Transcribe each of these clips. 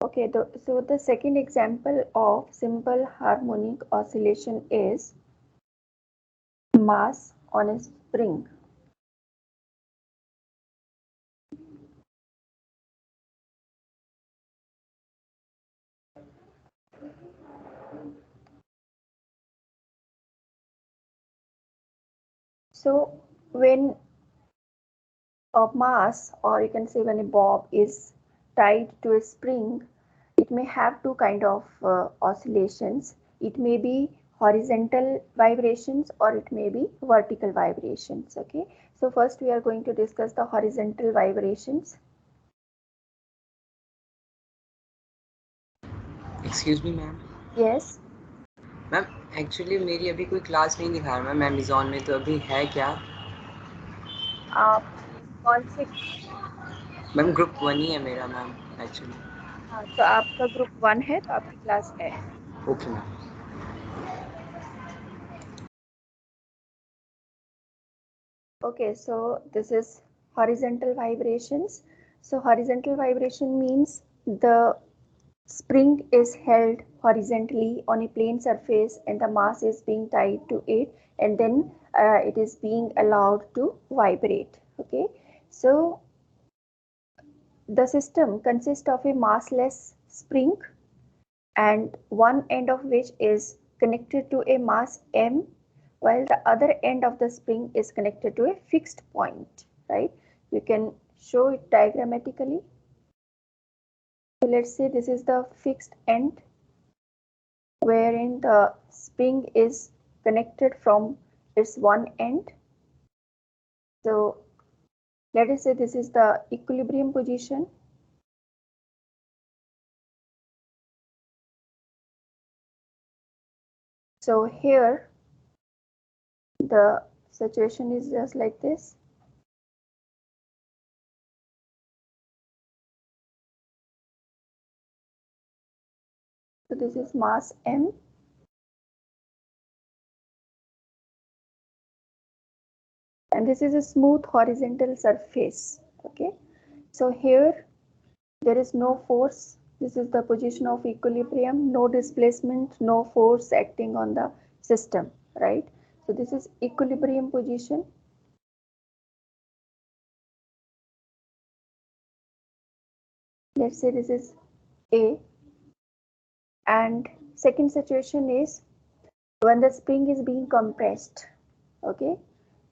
Okay, so the second example of simple harmonic oscillation is mass on a spring. So when a mass, or you can say when a bob is tied to a spring, it may have two kind of oscillations. It may be horizontal vibrations or it may be vertical vibrations. Okay, so first we are going to discuss the horizontal vibrations. Excuse me ma'am. Yes. Ma'am actually मेरी अभी कोई class नहीं दिखा रहा ma'am Amazon में, तो अभी है क्या? आप कौन से? मैम ग्रुप 1 ही है मेरा मैम एक्चुअली। हाँ, तो आपका ग्रुप 1 है तो आपकी क्लास है। Okay ma'am. Okay, so this is horizontal vibrations. So horizontal vibration means the spring is held horizontally on a plane surface and the mass is being tied to it, and then it is being allowed to vibrate. Okay, so the system consists of a massless spring and one end of which is connected to a mass m, while the other end of the spring is connected to a fixed point, right? We can show it diagrammatically. So let's say this is the fixed end wherein the spring is connected from its one end. So let us say this is the equilibrium position. So here the situation is just like this. So this is mass m, and this is a smooth horizontal surface. Okay, so here there is no force. This is the position of equilibrium, no displacement, no force acting on the system, right? So this is equilibrium position. Let's say this is A, and second situation is when the spring is being compressed. Okay,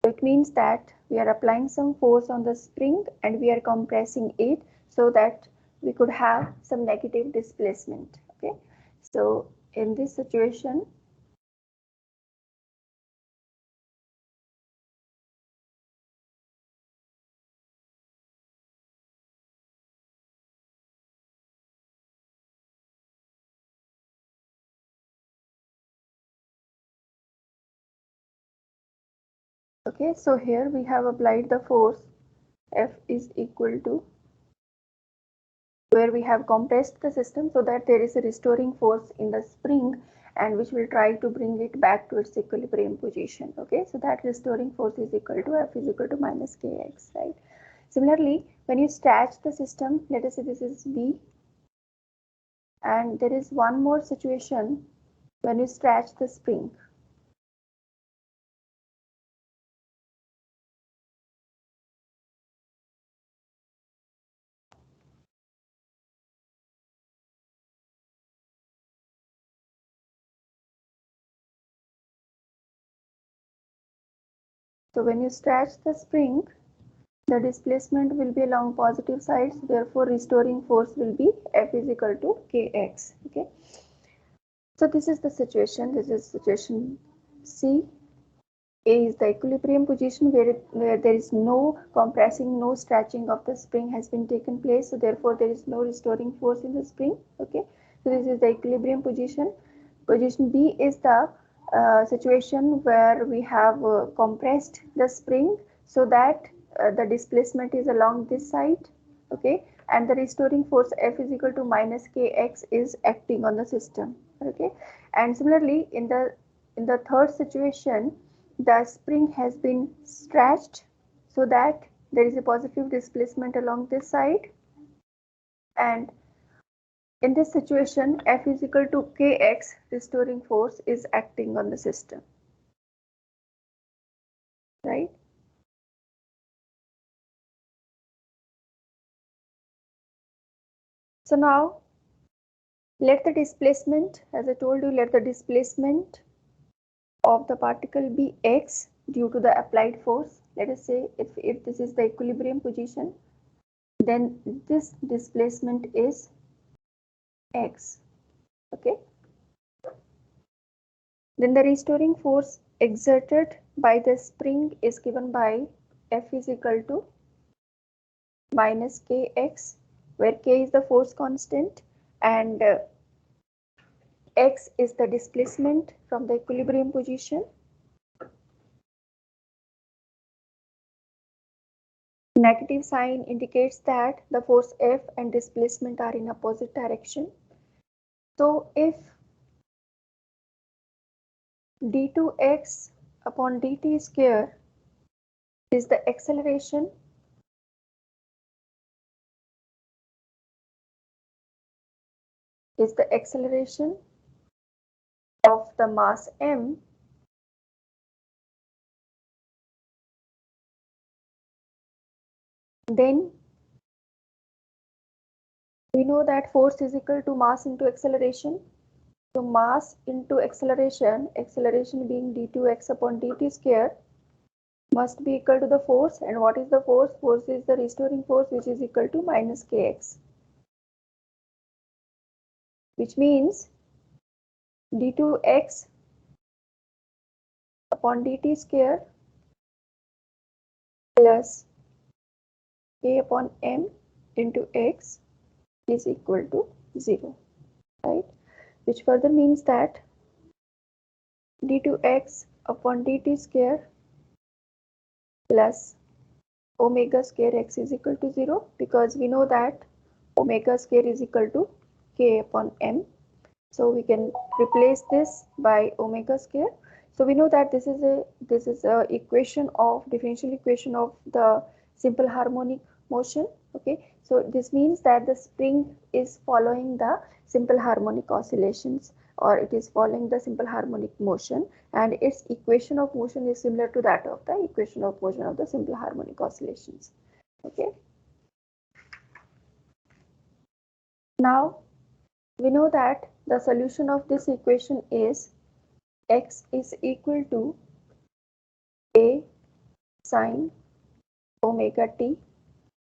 so it means that we are applying some force on the spring and we are compressing it so that we could have some negative displacement. Okay, so in this situation, okay, so here we have applied the force F is equal to, where we have compressed the system so that there is a restoring force in the spring and which will try to bring it back to its equilibrium position. Okay, so that restoring force is equal to F is equal to minus kx, right? Similarly, when you stretch the system, let us say this is B, and there is one more situation when you stretch the spring. So when you stretch the spring, the displacement will be along positive sides, therefore restoring force will be F is equal to kx. Okay, so this is the situation. This is situation C. A is the equilibrium position where there is no compressing, no stretching of the spring has been taken place, so therefore there is no restoring force in the spring. Okay, so this is the equilibrium position. Position B is the situation where we have compressed the spring so that the displacement is along this side. Okay, and the restoring force F is equal to minus kx is acting on the system. Okay, and similarly in the third situation, the spring has been stretched so that there is a positive displacement along this side, and In this situation, F is equal to Kx, restoring force is acting on the system, right? So now let the displacement, as I told you, let the displacement of the particle be x due to the applied force. Let us say if this is the equilibrium position, then this displacement is x, okay? Then the restoring force exerted by the spring is given by F is equal to minus kx, where k is the force constant and x is the displacement from the equilibrium position. Negative sign indicates that the force F and displacement are in opposite direction. So if d2x upon dt square is the acceleration, of the mass m, then we know that force is equal to mass into acceleration. So mass into acceleration, acceleration being d2x upon dt square, must be equal to the force. And what is the force? Force is the restoring force, which is equal to minus kx, which means d2x upon dt square plus k upon m into x is equal to 0, right? Which further means that d2x upon dt square plus omega square x is equal to 0, because we know that omega square is equal to k upon m. So we can replace this by omega square. So we know that this is a equation of differential equation of the simple harmonic motion. Okay, so this means that the spring is following the simple harmonic oscillations, or it is following the simple harmonic motion, and its equation of motion is similar to that of the equation of motion of the simple harmonic oscillations. Okay, now we know that the solution of this equation is x is equal to a sine omega t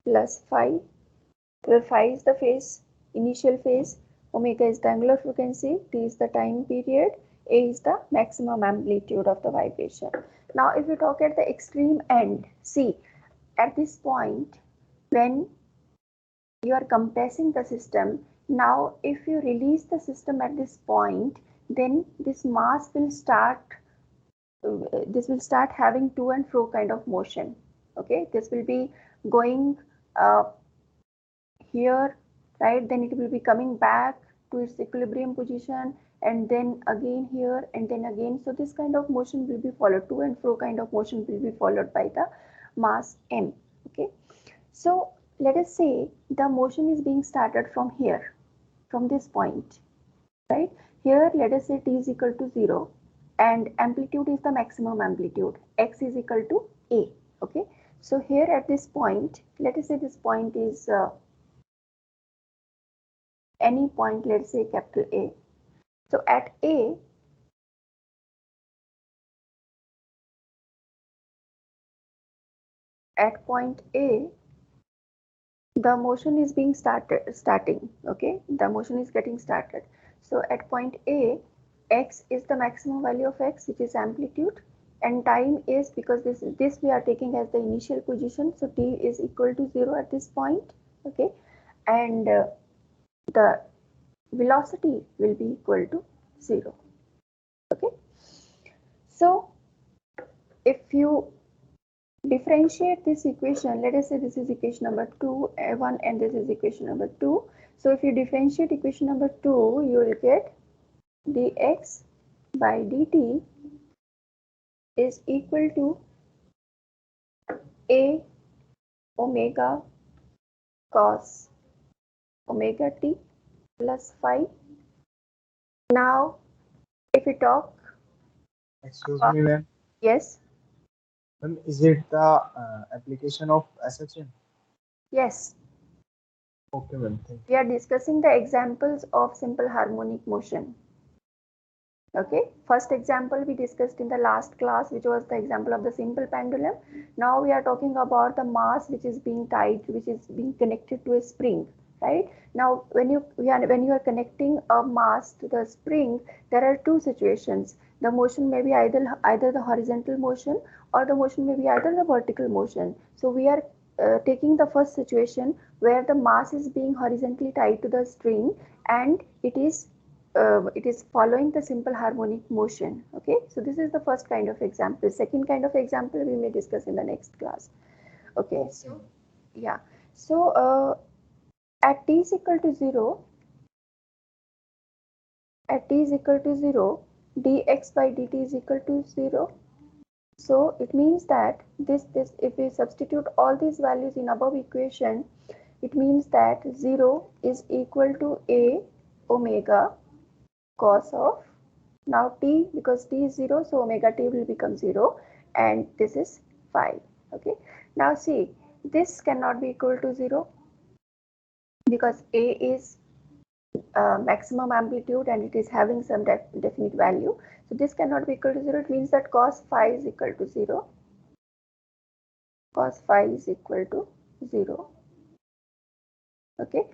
plus phi, where phi is the phase, initial phase, omega is the angular frequency, t is the time period, a is the maximum amplitude of the vibration. Now if you talk at the extreme end, see at this point when you are compressing the system, now if you release the system at this point, then this mass will start having to and fro kind of motion. Okay, this will be going here, right? Then it will be coming back to its equilibrium position, and then again here, and then again. So this kind of motion will be followed, to and fro kind of motion will be followed by the mass m. Okay, so let us say the motion is being started from here, from this point, right? Here let us say t is equal to 0 and amplitude is the maximum amplitude, x is equal to a. Okay, so here at this point, let us say this point is any point, let's say capital A. So at A, at point A, the motion is being starting. Okay, the motion is getting started. So at point A, x is the maximum value of x, which is amplitude, and time is, because this we are taking as the initial position, so t is equal to 0 at this point. Okay, and the velocity will be equal to 0. Okay, so if you differentiate this equation, let us say this is equation number 1 and this is equation number 2. So if you differentiate equation number 2, you will get dx by dt is equal to a omega cos omega t plus 5. Now, if we talk, Excuse me, ma'am. yes, Ma'am, is it the application of SHM? yes, Okay, ma'am. Thank we are discussing the examples of simple harmonic motion. Okay, first example we discussed in the last class, which was the example of the simple pendulum. Now we are talking about the mass which is being tied, which is being connected to a spring, right? Now when you are connecting a mass to the spring, there are two situations. The motion may be either the horizontal motion, or the motion may be either the vertical motion. So we are taking the first situation where the mass is being horizontally tied to the string, and it is following the simple harmonic motion. Okay, so this is the first kind of example. Second kind of example we may discuss in the next class. Okay, you. so yeah, so at t is equal to 0, at t is equal to 0, dx by dt is equal to 0. So it means that this if we substitute all these values in above equation, it means that 0 is equal to a omega cos of, now t, because t is 0, so omega t will become 0, and this is 5. Okay, now see, this cannot be equal to 0 because a is maximum amplitude and it is having some definite value. So this cannot be equal to 0. It means that cos phi is equal to 0. Cos phi is equal to 0. Okay,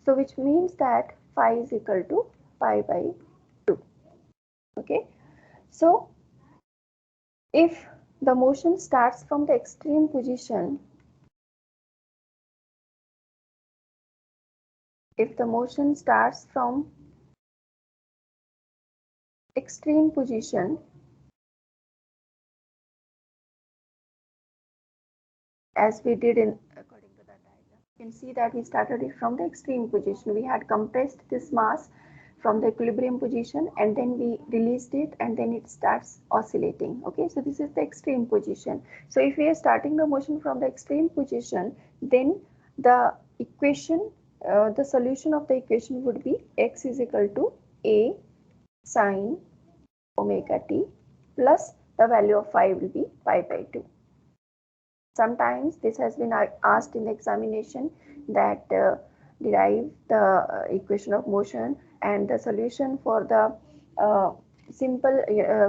so which means that phi is equal to pi by 2. Okay, so if the motion starts from the extreme position, if the motion starts from extreme position, as we did in according to that diagram, you can see that we started it from the extreme position. We had compressed this mass from the equilibrium position, and then we released it, and then it starts oscillating. Okay, so this is the extreme position. So if we are starting the motion from the extreme position, then the equation, the solution of the equation would be x is equal to a sine omega t plus the value of phi will be pi by 2. Sometimes this has been asked in the examination, that derive the equation of motion, and the solution for the simple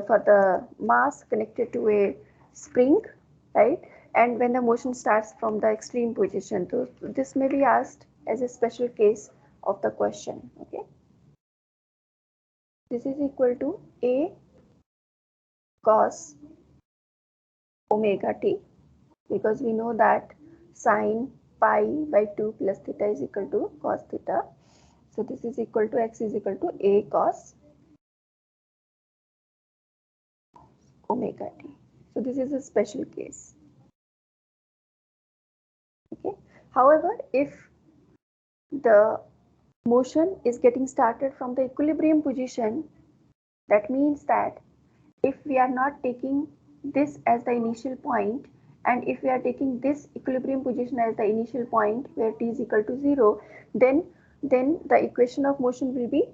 for the mass connected to a spring, right? And when the motion starts from the extreme position, so this may be asked as a special case of the question. Okay, this is equal to a cos omega t, because we know that sine pi by 2 plus theta is equal to cos theta. So this is equal to, x is equal to a cos omega t. So this is a special case. Okay. However, if the motion is getting started from the equilibrium position, that means that if we are not taking this as the initial point, and if we are taking this equilibrium position as the initial point where t is equal to 0, then the equation of motion will be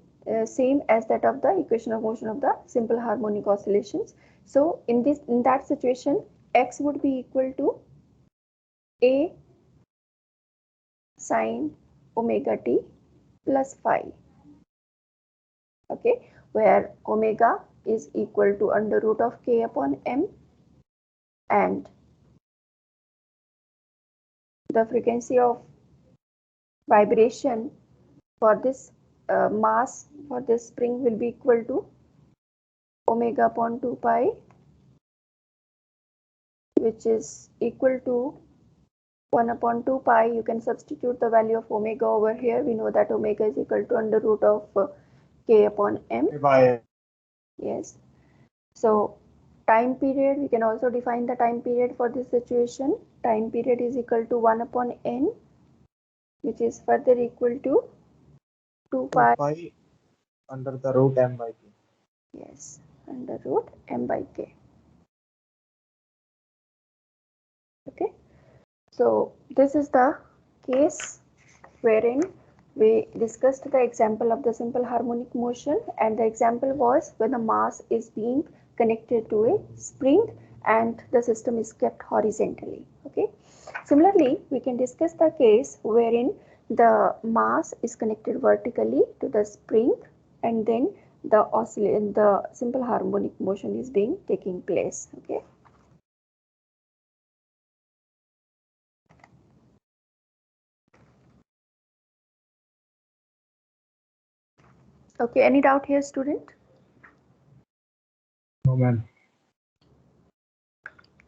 same as that of the equation of motion of the simple harmonic oscillations. So in that situation, x would be equal to a sine omega t plus phi. Okay, where omega is equal to under root of k upon m, and the frequency of vibration for this mass for this spring will be equal to omega upon 2 pi, which is equal to 1 upon 2 pi. You can substitute the value of omega over here. We know that omega is equal to under root of k upon m. Bye. Yes. So time period, we can also define the time period for this situation. Time period is equal to 1 upon n, which is further equal to 2 pi. Pi under the root m by k. Yes, under root m by k. Okay, so this is the case wherein we discussed the example of the simple harmonic motion, and the example was when the mass is being connected to a spring and the system is kept horizontally. Okay. Similarly, we can discuss the case wherein the mass is connected vertically to the spring and then the simple harmonic motion is being taking place. Okay. Okay, any doubt here, student? No, ma'am.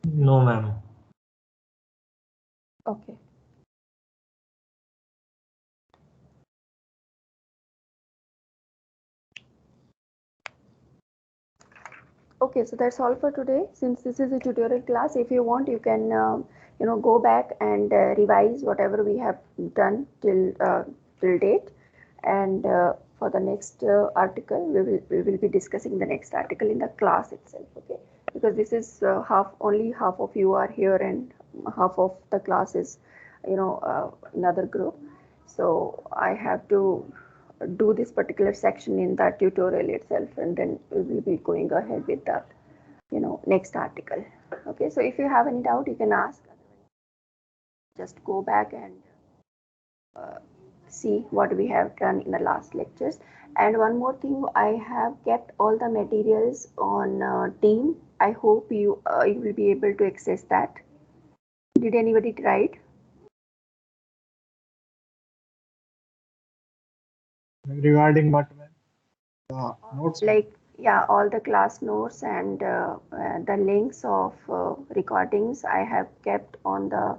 No, ma'am. Okay. Okay, so that's all for today. Since this is a tutorial class, if you want, you can go back and revise whatever we have done till date, and for the next article, we will be discussing the next article in the class itself. Okay, because this is only half of you are here and half of the class is another group. So I have to do this particular section in that tutorial itself, and then we will be going ahead with the next article. Okay, so if you have any doubt, you can ask. Just go back and see what we have done in the last lectures. And one more thing, I have kept all the materials on Team. I hope you will be able to access that. Did anybody try it? Regarding what, ma'am? Notes. Like, yeah, all the class notes and the links of recordings I have kept on the,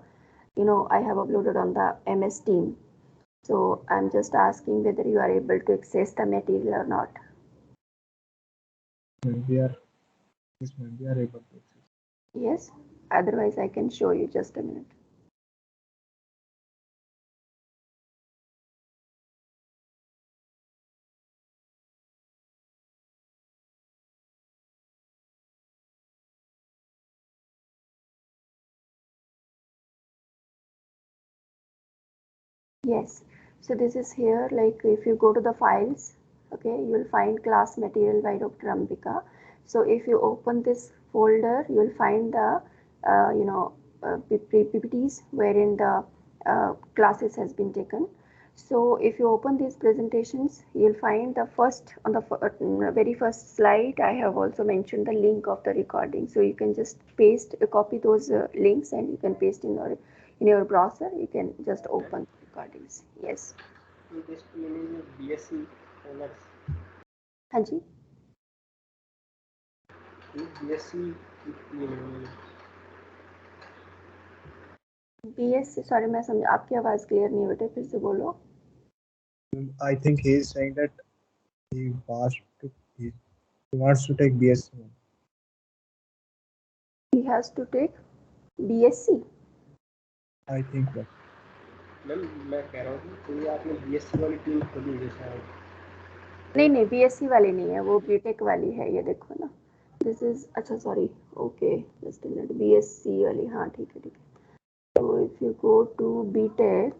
I have uploaded on the MS Team. So I'm just asking whether you are able to access the material or not. We are. Yes, ma'am. We are able to access. Yes, otherwise I can show you. Just a minute. Yes, so this is here, like if you go to the files, okay, you will find class material by Dr. Ambika. So if you open this folder, you will find the PPTs wherein the classes has been taken. So if you open these presentations, you'll find the first on the very first slide. I have also mentioned the link of the recording, so you can just copy those links, and you can paste in your browser. You can just open recordings. Yes. BSc honors. हाँ जी. BSc BSc, sorry मैं समझ आपकी आवाज clear नहीं बेटे, फिर से बोलो. I think he is saying that he wants to take BSc. He has to take BSc. I think that. Ma'am मैं कह रहा हूँ कि ये आपने BSc वाली टीम खोली है शायद. नहीं BSc वाली नहीं है, वो बीटेक वाली है. ये देखो ना, दिस इज, अच्छा sorry, okay just a minute, BSc वाली, हाँ ठीक है. तो if you go to BTech,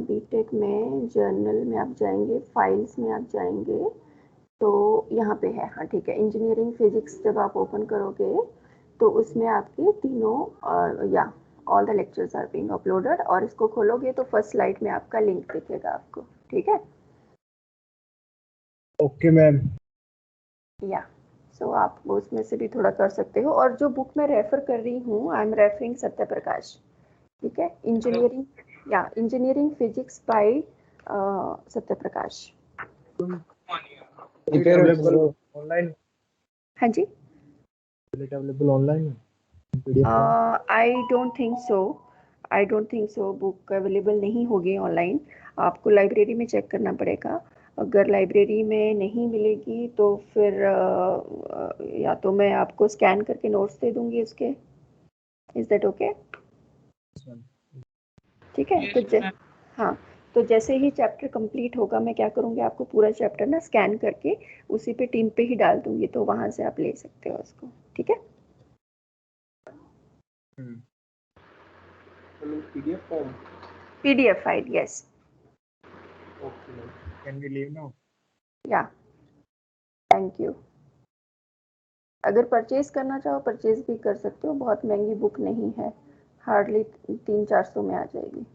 BTech में जर्नल में आप जाएंगे, फाइल्स में आप जाएंगे, तो यहाँ पे है, हाँ ठीक है, इंजीनियरिंग फिजिक्स जब आप ओपन करोगे तो उसमें आपके तीनों या all the lectures are being uploaded, और इसको खोलोगे तो फर्स्ट स्लाइड में आपका लिंक दिखेगा आपको. ठीक है. Okay ma'am. या सो आप उसमें से भी थोड़ा कर सकते हो. और जो बुक मैं रेफर कर रही हूँ, I am referring Satya Prakash. ठीक है, इंजीनियरिंग फिजिक्स बाय सत्य प्रकाश. ऑनलाइन. हाँ जी. Available online. I don't think so book available नहीं होगी ऑनलाइन. आपको लाइब्रेरी में चेक करना पड़ेगा. अगर लाइब्रेरी में नहीं मिलेगी तो फिर या तो मैं आपको स्कैन करके नोट्स दे दूंगी इसके. Is that okay? ठीक है. तो हाँ, तो जैसे ही चैप्टर कंप्लीट होगा, मैं क्या करूँगी, आपको पूरा चैप्टर ना स्कैन करके उसी पे टीम पे ही डाल दूंगी, तो वहाँ से आप ले सकते हो उसको. ठीक है. PDF form. PDF file, yes. Okay ma'am. Can we leave now? Yeah. Thank you. अगर परचेज करना चाहो परचेज भी कर सकते हो, बहुत महंगी बुक नहीं है, हार्डली 300-400 में आ जाएगी।